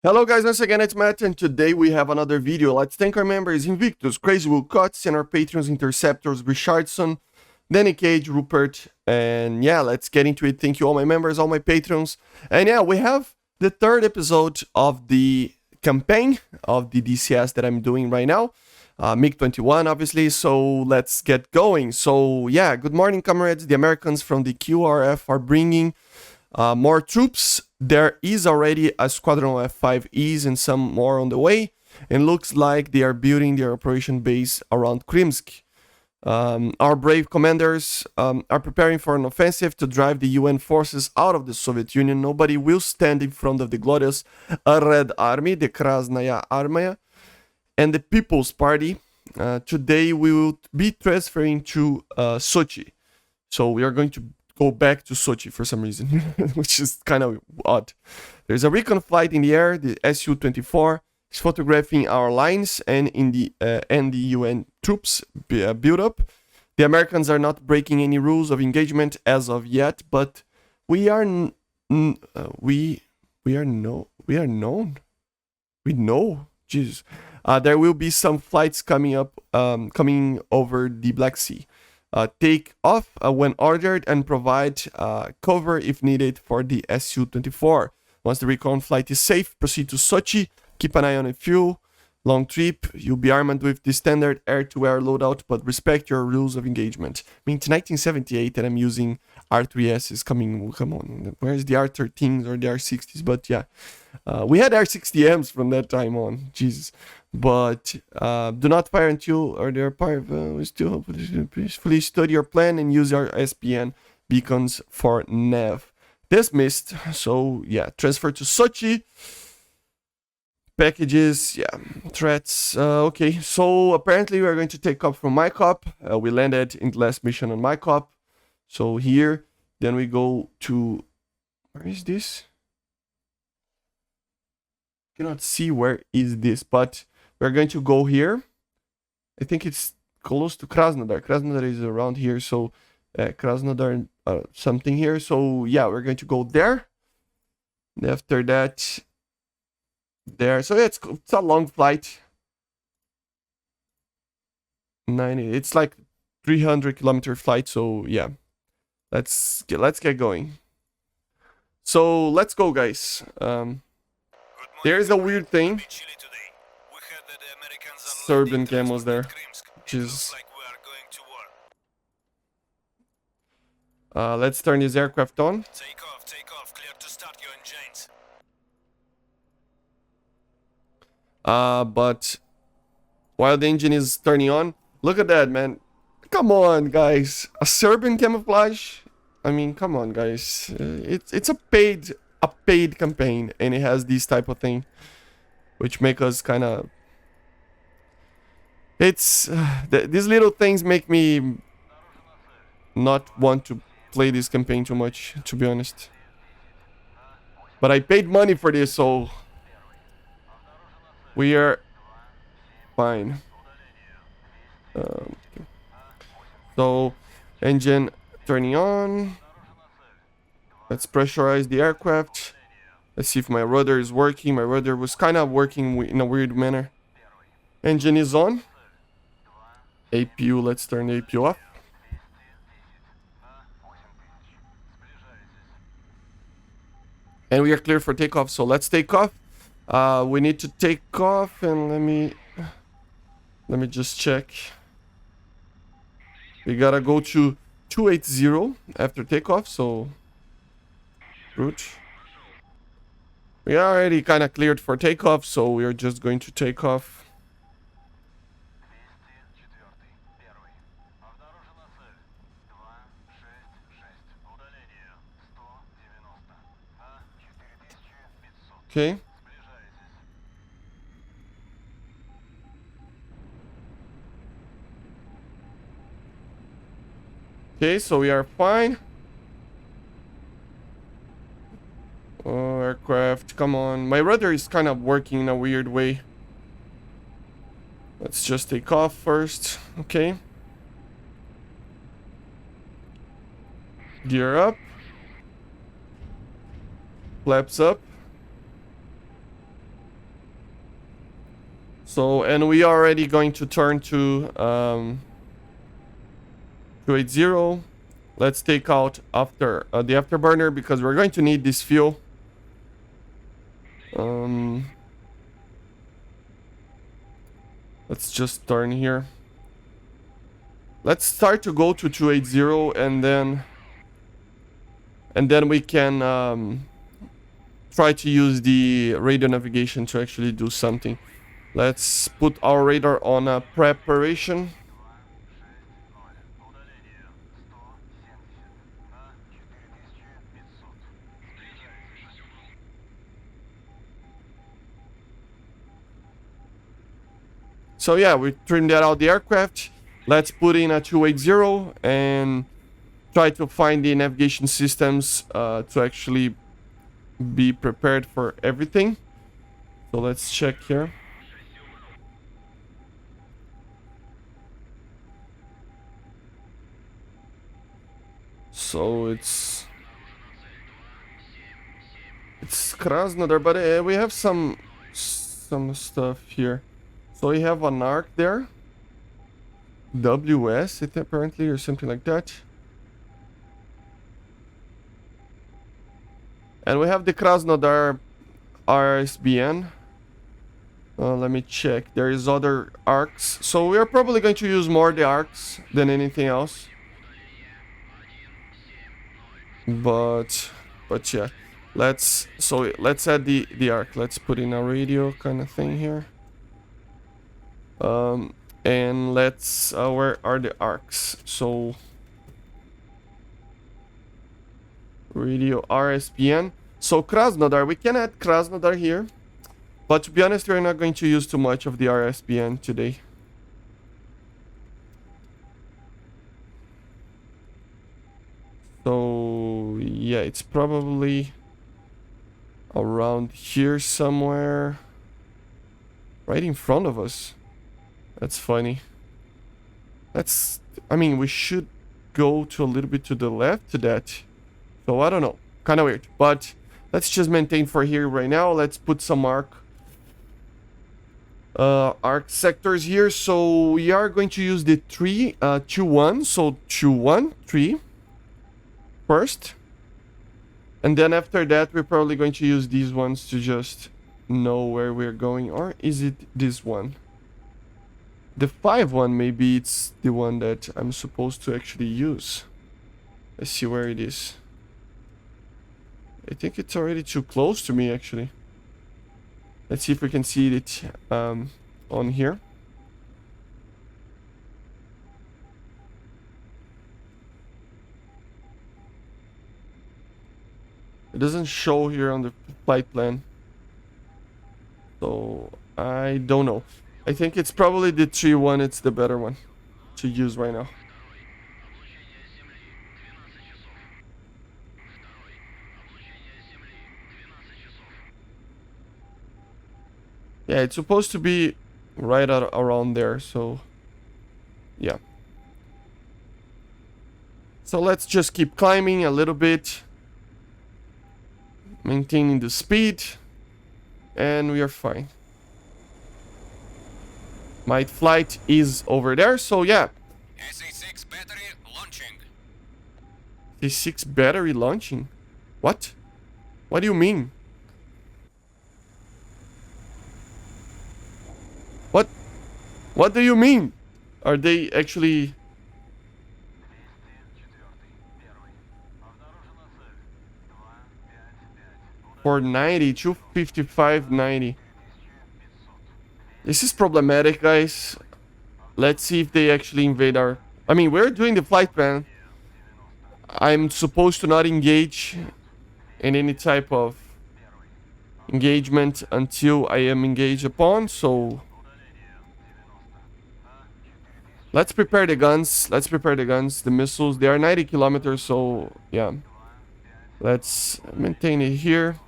Hello guys, once again it's Matt, and today we have another video. Let's thank our members Invictus, Crazy Will Cuts, and our patrons Interceptors, Richardson, Danny Cage, Rupert, and yeah, let's get into it. Thank you all my members, all my patrons. And yeah, we have the third episode of the campaign of the DCS that I'm doing right now. MiG-21 obviously, so let's get going. So yeah, good morning comrades. The Americans from the QRF are bringing more troops. There is already a squadron of F5Es and some more on the way, and looks like they are building their operation base around Krimsk. Our brave commanders are preparing for an offensive to drive the UN forces out of the Soviet Union. Nobody will stand in front of the glorious Red Army, the Krasnaya Armia, and the People's Party. Today we will be transferring to Sochi. So we are going to go back to Sochi for some reason, which is kind of odd. There's a recon flight in the air. The Su-24 is photographing our lines and the UN troops build up. The Americans are not breaking any rules of engagement as of yet, but we are known. We know. Jesus. There will be some flights coming over the Black Sea. Take off when ordered and provide cover if needed for the Su-24. Once the recon flight is safe, proceed to Sochi. Keep an eye on the fuel. Long trip. You'll be armed with the standard air-to-air loadout, but respect your rules of engagement. I mean, it's 1978 and I'm using R3Ss. Come on. Where's the R13s or the R60s? But yeah, we had R60Ms from that time on. Jesus. But do not fire until they are fired. We still peacefully study your plan and use our SPN beacons for nav. Dismissed. So yeah, transfer to Sochi. Packages, yeah, threats. Okay, so apparently we are going to take off from MyCop. We landed in the last mission on MyCop. So here, then we go to, where is this? Cannot see where is this, but we're going to go here. I think it's close to Krasnodar. Krasnodar is around here, so Krasnodar something here. So yeah, we're going to go there. And after that, there. So yeah, it's a long flight. 90. It's like 300-kilometer flight. So yeah, let's get going. So let's go, guys. There's a weird thing. Serbian camos there, which is. Let's turn this aircraft on. Takeoff, clear to start your engines. But while the engine is turning on, look at that, man. Come on, guys. A Serbian camouflage? I mean, come on, guys. It's a paid campaign, and it has this type of thing, which make us kind of. It's these little things make me not want to play this campaign too much, to be honest. But I paid money for this, so we are fine. So engine turning on. Let's pressurize the aircraft. Let's see if my rudder is working. My rudder was kind of working in a weird manner. Engine is on. APU, let's turn the APU off. And we are clear for takeoff, so let's take off. We need to take off, and let me just check. We gotta go to 280 after takeoff, so route. We are already kind of cleared for takeoff, so we are just going to take off. Okay. Okay, so we are fine. Oh, aircraft, come on. My rudder is kind of working in a weird way. Let's just take off first. Okay. Gear up. Flaps up. So, and we are already going to turn to 280. Let's take out the afterburner because we're going to need this fuel. Let's just turn here. Let's start to go to 280 and then we can try to use the radio navigation to actually do something. Let's put our radar on a preparation. So yeah, we trimmed out the aircraft. Let's put in a 280 and try to find the navigation systems to actually be prepared for everything. So let's check here. So it's Krasnodar, but we have some stuff here. So we have an arc there. WS, it apparently, or something like that. And we have the Krasnodar RSBN. Let me check. There is other arcs. So we are probably going to use more the arcs than anything else. But yeah. Let's add the arc. Let's put in a radio kind of thing here. And let's where are the arcs? So radio RSPN. So Krasnodar, we can add Krasnodar here, but to be honest, we're not going to use too much of the RSPN today. So yeah, it's probably around here somewhere, right in front of us. That's funny. I mean, we should go to a little bit to the left to that. So I don't know, kind of weird, but let's just maintain for here right now. Let's put some arc sectors here. So we are going to use the 2-1, so 2-1, 3 first. And then after that, we're probably going to use these ones to just know where we're going. Or is it this one? The 5-1, maybe it's the one that I'm supposed to actually use. Let's see where it is. I think it's already too close to me, actually. Let's see if we can see it on here. It doesn't show here on the flight plan. So, I don't know. I think it's probably the 3-1. It's the better one to use right now. Yeah, it's supposed to be right around there, so yeah. So let's just keep climbing a little bit, maintaining the speed, and we are fine. My flight is over there, so yeah. SA6 battery launching. SA6 battery launching? What? What do you mean? What do you mean? Are they actually... For 90, 255, 90. This is problematic, guys. Let's see if they actually invade our... I mean, we're doing the flight plan. I'm supposed to not engage in any type of engagement until I am engaged upon, so... Let's prepare the guns. Let's prepare the guns. The missiles, they are 90 kilometers, so yeah. Let's maintain it here.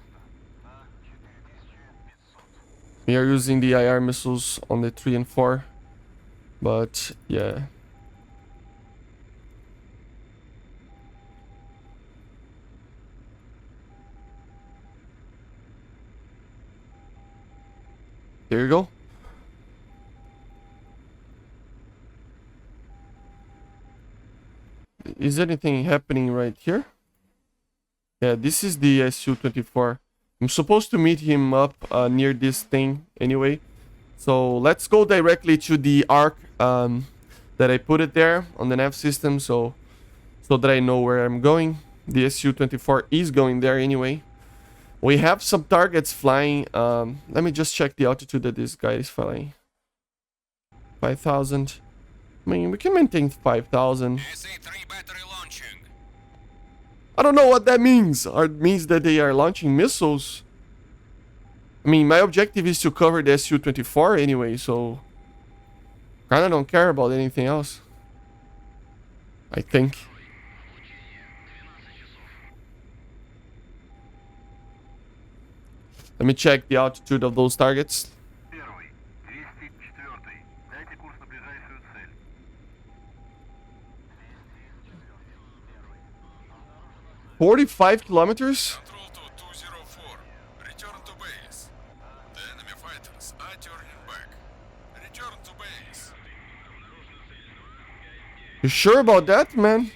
We are using the IR missiles on the 3 and 4. But yeah. There you go. Is anything happening right here? Yeah, this is the Su-24. I'm supposed to meet him up near this thing anyway. So let's go directly to the arc that I put it there on the nav system, so that I know where I'm going. The Su-24 is going there anyway. We have some targets flying. Let me just check the altitude that this guy is flying. 5,000. I mean, we can maintain 5,000. SA-3 battery launching. I don't know what that means. It means that they are launching missiles. I mean, my objective is to cover the Su-24 anyway, so kinda don't care about anything else, I think. Let me check the altitude of those targets. 45 kilometers? Control to 204. Return to base. The enemy fighters are turning back. Return to base. You sure about that, man?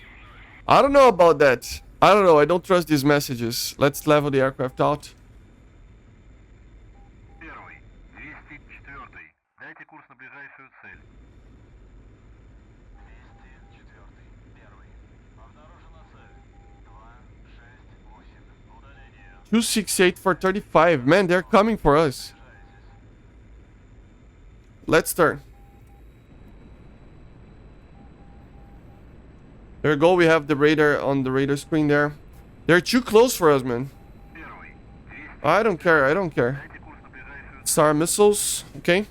I don't know about that. I don't know. I don't trust these messages. Let's level the aircraft out. 204. Дайте курс на ближайшую цель. 268 for 35. Man, they're coming for us. Let's turn. There we go. We have the radar on the radar screen there. They're too close for us, man. I don't care. I don't care. SAR missiles. Okay.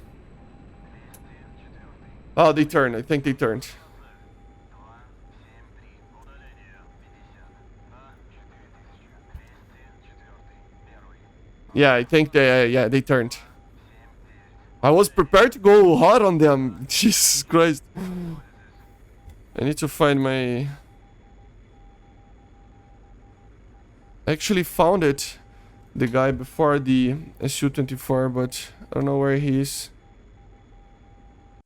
Oh, they turned. I think they turned. Yeah, I think they turned. I was prepared to go hard on them. Jesus Christ. I need to find my... I actually found it. The guy before the Su-24, but I don't know where he is.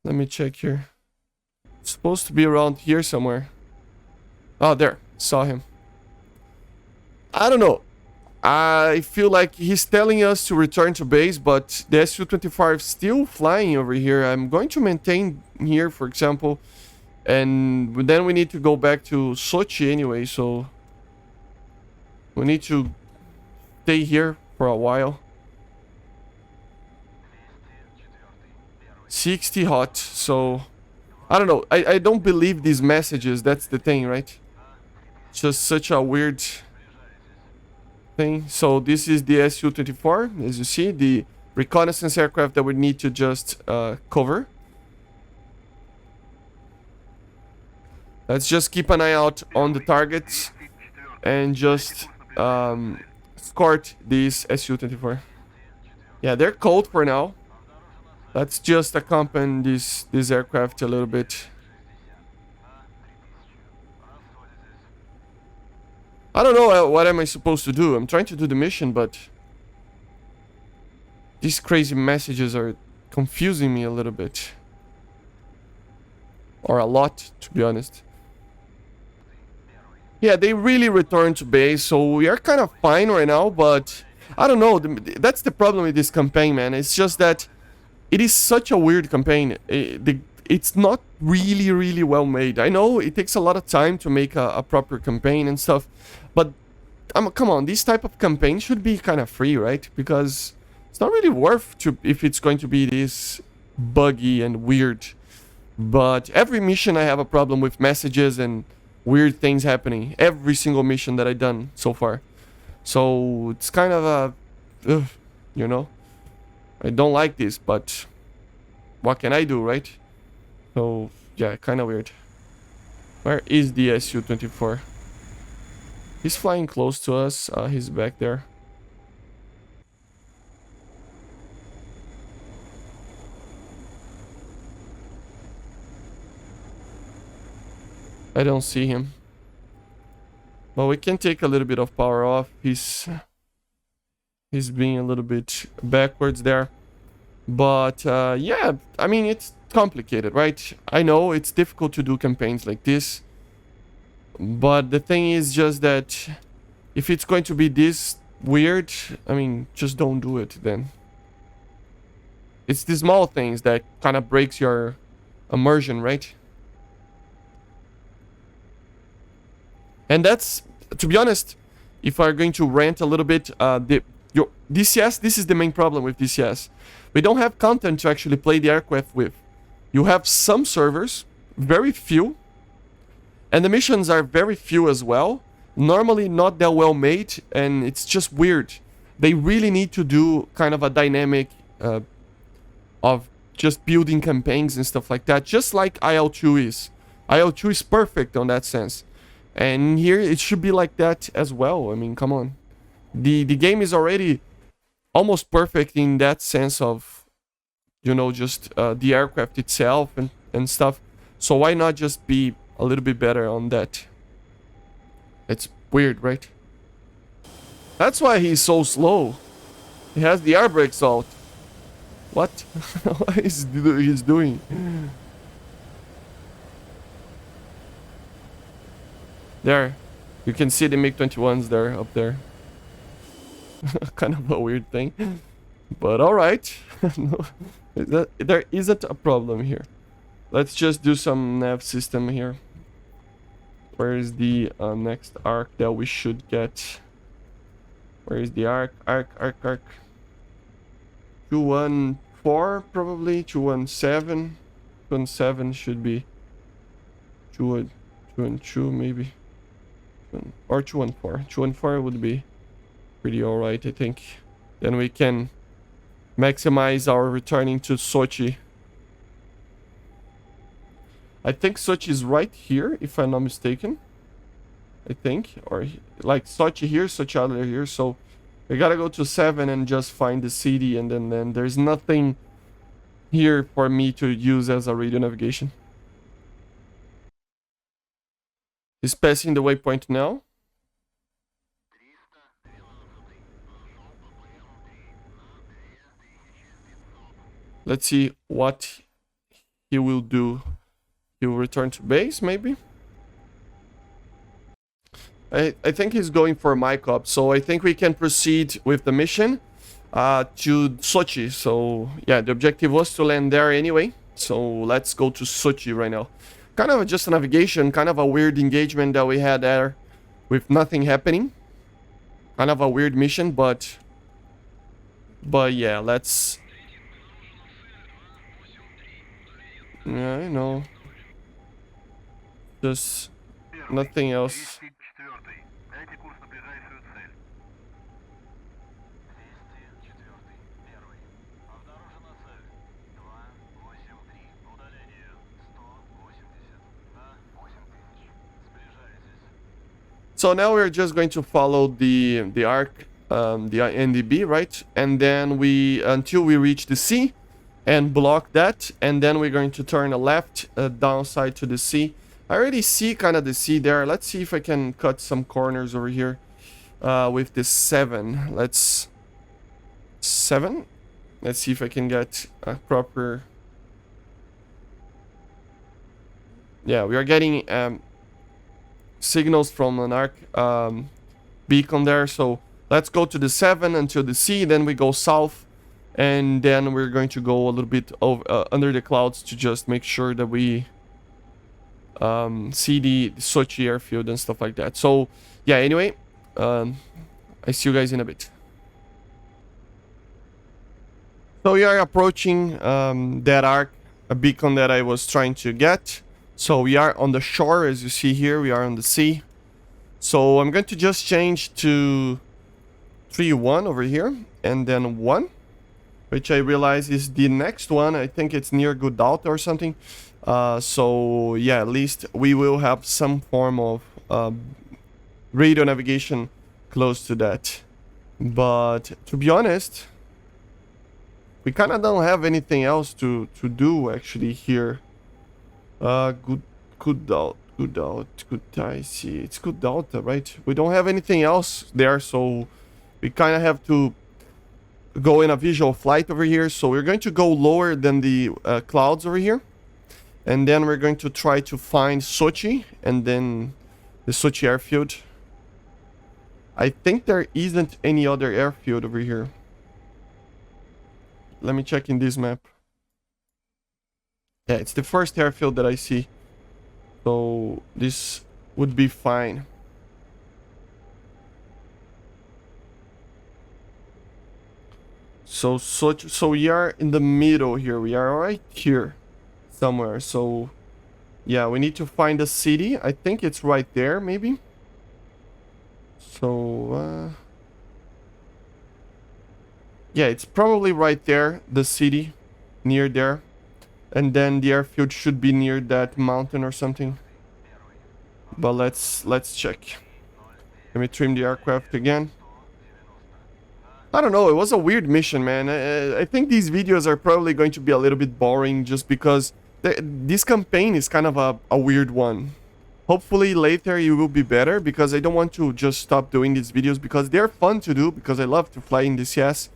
Let me check here. It's supposed to be around here somewhere. Oh, there. Saw him. I don't know. I feel like he's telling us to return to base, but the Su-25 is still flying over here. I'm going to maintain here, for example. And then we need to go back to Sochi anyway, so... we need to stay here for a while. 60 hot, so... I don't know. I don't believe these messages. That's the thing, right? It's just such a weird... thing. So this is the Su-24, as you see, the reconnaissance aircraft that we need to just cover. Let's just keep an eye out on the targets and just escort these Su-24. Yeah, they're cold for now. Let's just accompany this aircraft a little bit. I don't know what am I supposed to do. I'm trying to do the mission, but these crazy messages are confusing me a little bit. Or a lot, to be honest. Yeah, they really returned to base, so we are kind of fine right now, but I don't know. That's the problem with this campaign, man. It's just that it is such a weird campaign. It's not really well made. I know it takes a lot of time to make a proper campaign and stuff, but come on, this type of campaign should be kind of free, right? Because it's not really worth to if it's going to be this buggy and weird. But every mission I have a problem with messages and weird things happening. Every single mission that I've done so far. So it's kind of a, you know, I don't like this, but what can I do, right? So yeah, kind of weird. Where is the Su-24? He's flying close to us. He's back there. I don't see him. But we can take a little bit of power off. He's being a little bit backwards there. But yeah, I mean, it's complicated, right? I know it's difficult to do campaigns like this. But the thing is just that if it's going to be this weird, I mean, just don't do it then. It's the small things that kind of breaks your immersion, right? And that's, to be honest, if I'm going to rant a little bit, your DCS, this is the main problem with DCS. We don't have content to actually play the aircraft with. You have some servers, very few, and the missions are very few as well. Normally not that well made, and it's just weird. They really need to do kind of a dynamic of just building campaigns and stuff like that, just like IL-2 is. IL-2 is perfect on that sense. And here it should be like that as well. I mean, come on. The game is already almost perfect in that sense of, you know, just the aircraft itself and stuff. So why not just be a little bit better on that? It's weird, right? That's why he's so slow. He has the air brakes out. What? What is he's doing? There. You can see the MiG-21s there, up there. Kind of a weird thing. But alright. No, there isn't a problem here. Let's just do some nav system here. Where is the next arc that we should get? Where is the arc? Arc. 214 probably. 217. 217 should be 212 maybe. Or 214. 214 would be pretty alright, I think. Then we can maximize our returning to Sochi. I think Sochi is right here, if I'm not mistaken. I think. Or like Sochi here, Sochi other here. So we gotta go to 7 and just find the city, and then there's nothing here for me to use as a radio navigation. He's passing the waypoint now. Let's see what he will do. He will return to base, maybe? I think he's going for MiG-21bis, so I think we can proceed with the mission to Sochi. So, yeah, the objective was to land there anyway. So, let's go to Sochi right now. Kind of just a navigation, kind of a weird engagement that we had there with nothing happening. Kind of a weird mission, but yeah, let's... Yeah, I know. Just nothing else. Ep.4. Дайте курс на ближайшую цель. 204. Первый. Обнаружена цель. 283. Удаление 180. На 8000. Сближайтесь. So now we're just going to follow the arc, the NDB, right? And then we until we reach the sea and block that, and then we're going to turn a left downside to the sea. I already see kind of the sea there. Let's see if I can cut some corners over here with this 7. Let's 7. Let's see if I can get a proper... Yeah, we are getting signals from an arc beacon there. So let's go to the 7 until the sea. Then we go south, and then we're going to go a little bit over, under the clouds to just make sure that we see the Sochi airfield and stuff like that. So yeah, anyway, I see you guys in a bit. So we are approaching that arc, a beacon that I was trying to get. So we are on the shore, as you see here. We are on the sea. So I'm going to just change to 3-1 over here, and then 1, which I realize is the next one. I think it's near Gudalta or something. So yeah, at least we will have some form of radio navigation close to that. But to be honest, we kind of don't have anything else to do actually here. Gudalta, I see. It's Gudalta, right? We don't have anything else there, so we kind of have to go in a visual flight over here. So we're going to go lower than the clouds over here. And then we're going to try to find Sochi, and then The Sochi airfield. I think there isn't any other airfield over here. Let me check in this map. Yeah, it's the first airfield that I see. So this would be fine. So Sochi, so we are in the middle here. We are right here somewhere. So yeah, we need to find a city. I think it's right there, maybe. So yeah, it's probably right there, the city, near there. And then the airfield should be near that mountain or something. But let's check. Let me trim the aircraft again. I don't know, it was a weird mission, man. I think these videos are probably going to be a little bit boring just because this campaign is kind of a weird one. Hopefully later it will be better because I don't want to just stop doing these videos because they're fun to do because I love to fly in DCS.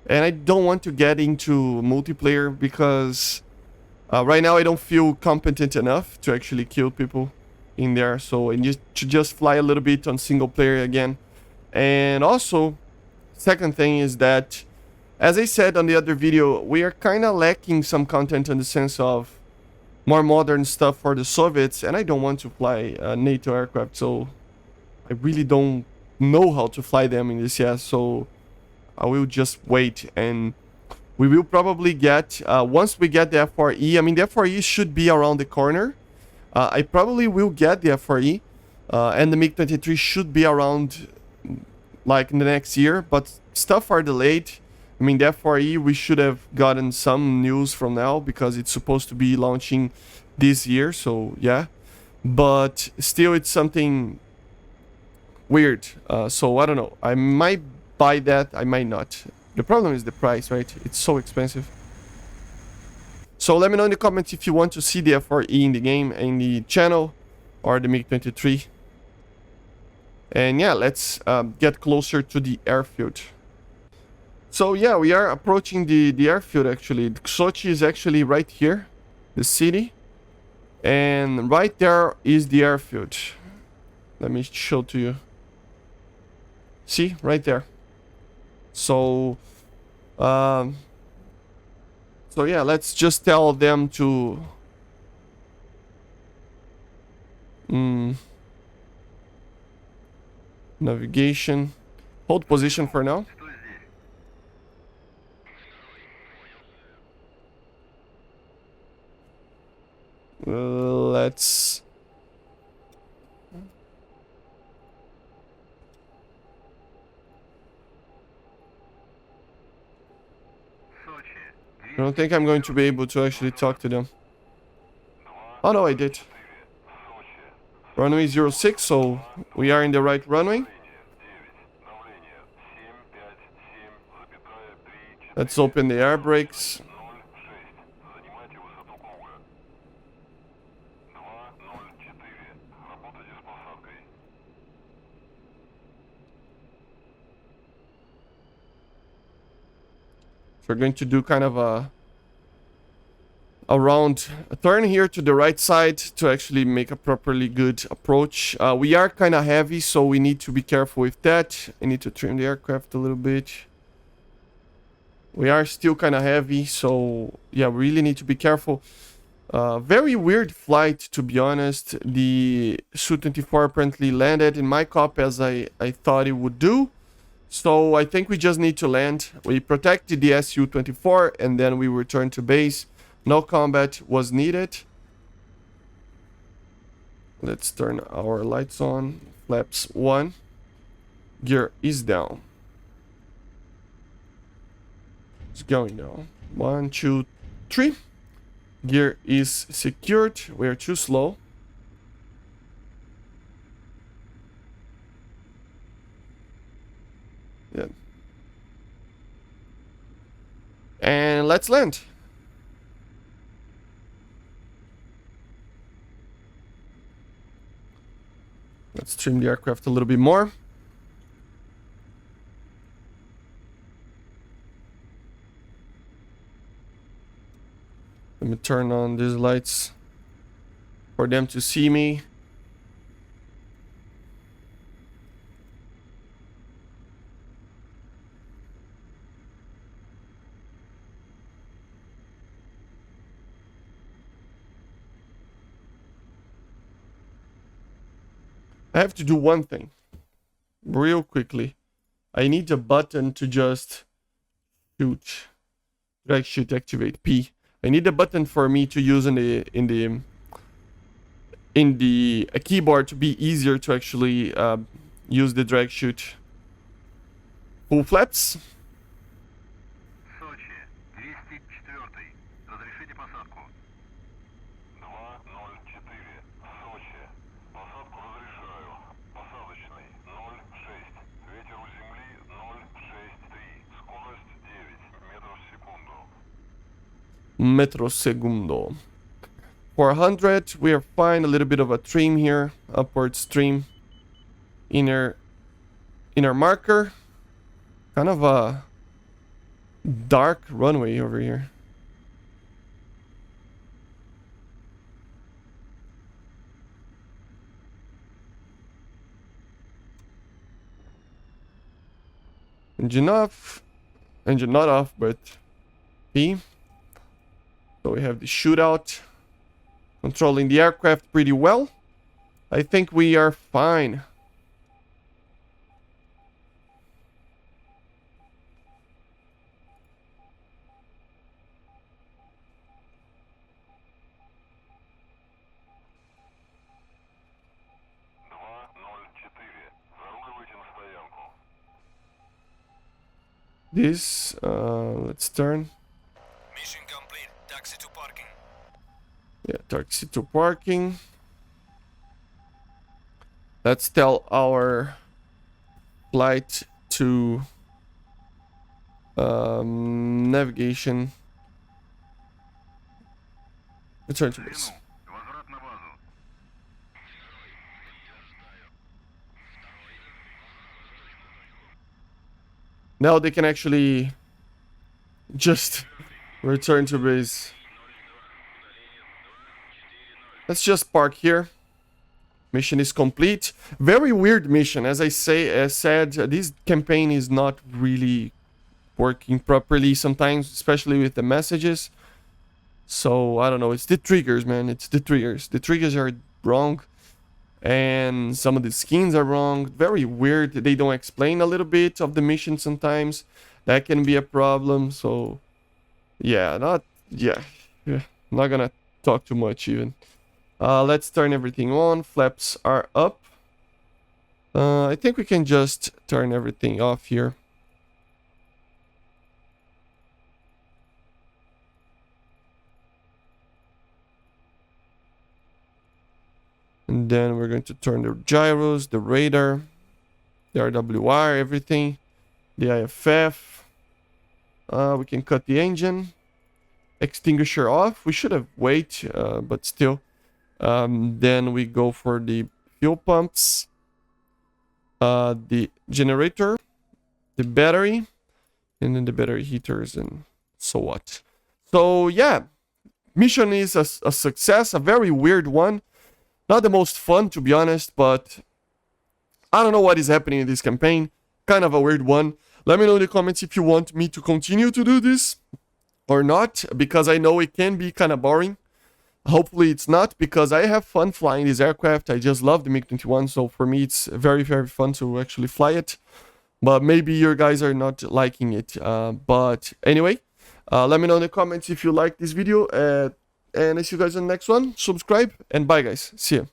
And I don't want to get into multiplayer because right now I don't feel competent enough to actually kill people in there. So I need to just fly a little bit on single player again. And also, second thing is that, as I said on the other video, we are kind of lacking some content in the sense of more modern stuff for the Soviets, and I don't want to fly NATO aircraft, so I really don't know how to fly them in this yet, so I will just wait, and we will probably get, once we get the F4E, I mean the F4E should be around the corner. I probably will get the F4E, and the MiG-23 should be around like in the next year, but stuff are delayed. I mean, the F4E, we should have gotten some news from now because it's supposed to be launching this year, so yeah. But still, it's something weird, so I don't know. I might buy that, I might not. The problem is the price, right? It's so expensive. So let me know in the comments if you want to see the F4E in the game, in the channel, or the MiG-23. And yeah, let's get closer to the airfield. So yeah, we are approaching the airfield actually. Sochi is actually right here, the city. And right there is the airfield. Let me show to you. See, right there. So, so yeah, let's just tell them to... navigation. Hold position for now. Let's... I don't think I'm going to be able to actually talk to them. Oh no, I did. Runway 06, so we are in the right runway. Let's open the air brakes. So we're going to do kind of a turn here to the right side to actually make a properly good approach. We are kind of heavy, so we need to be careful with that. I need to trim the aircraft a little bit. We are still kind of heavy, so yeah, we really need to be careful. Very weird flight, to be honest. The Su-24 apparently landed in my cop as I thought it would do. So I think we just need to land. We protected the Su-24 and then we return to base. No combat was needed. Let's turn our lights on. Flaps 1. Gear is down. It's going down. 1, 2, 3. Gear is secured. We're too slow. Yeah. And let's land. Let's trim the aircraft a little bit more. Let me turn on these lights for them to see me. I have to do one thing real quickly. I need a button to just shoot. Drag shoot activate P. I need a button for me to use in the keyboard to be easier to actually use the drag shoot. Full flaps. Сочи, 204. Разрешите посадку. 204. Сочи. Посадку разрешаю. Посадочный 0,6. Ветер у земли 0,63. Скорость 9 метров в секунду. Metros segundo. 400. We are fine. A little bit of a trim here. Upward stream. Inner marker. Kind of a dark runway over here. Engine off. Engine not off, but P. So we have the shootout. Controlling the aircraft pretty well. I think we are fine. This, let's turn. Mission complete. Taxi to parking. Yeah, taxi to parking. Let's tell our flight to navigation. Return to base. Возврат на базу. Now they can actually just return to base. Let's just park here. Mission is complete. Very weird mission. As I said, this campaign is not really working properly sometimes, especially with the messages. So, I don't know. It's the triggers, man. It's the triggers. The triggers are wrong. And some of the skins are wrong. Very weird. They don't explain a little bit of the mission sometimes. That can be a problem. So, yeah, not gonna talk too much even. Let's turn everything on. Flaps are up. I think we can just turn everything off here. And then we're going to turn the gyros, the radar, the RWR, everything, the IFF. We can cut the engine. Extinguisher off. We should have waited, but still. Then we go for the fuel pumps, the generator, the battery, and then the battery heaters and so what. So yeah, mission is a success, a very weird one. Not the most fun, to be honest, but I don't know what is happening in this campaign. Kind of a weird one. Let me know in the comments if you want me to continue to do this or not, because I know it can be kind of boring. Hopefully it's not, because I have fun flying this aircraft. I just love the MiG-21, so for me it's very, very fun to actually fly it. But maybe you guys are not liking it. But anyway, let me know in the comments if you like this video. And I see you guys in the next one. Subscribe, and bye guys. See ya.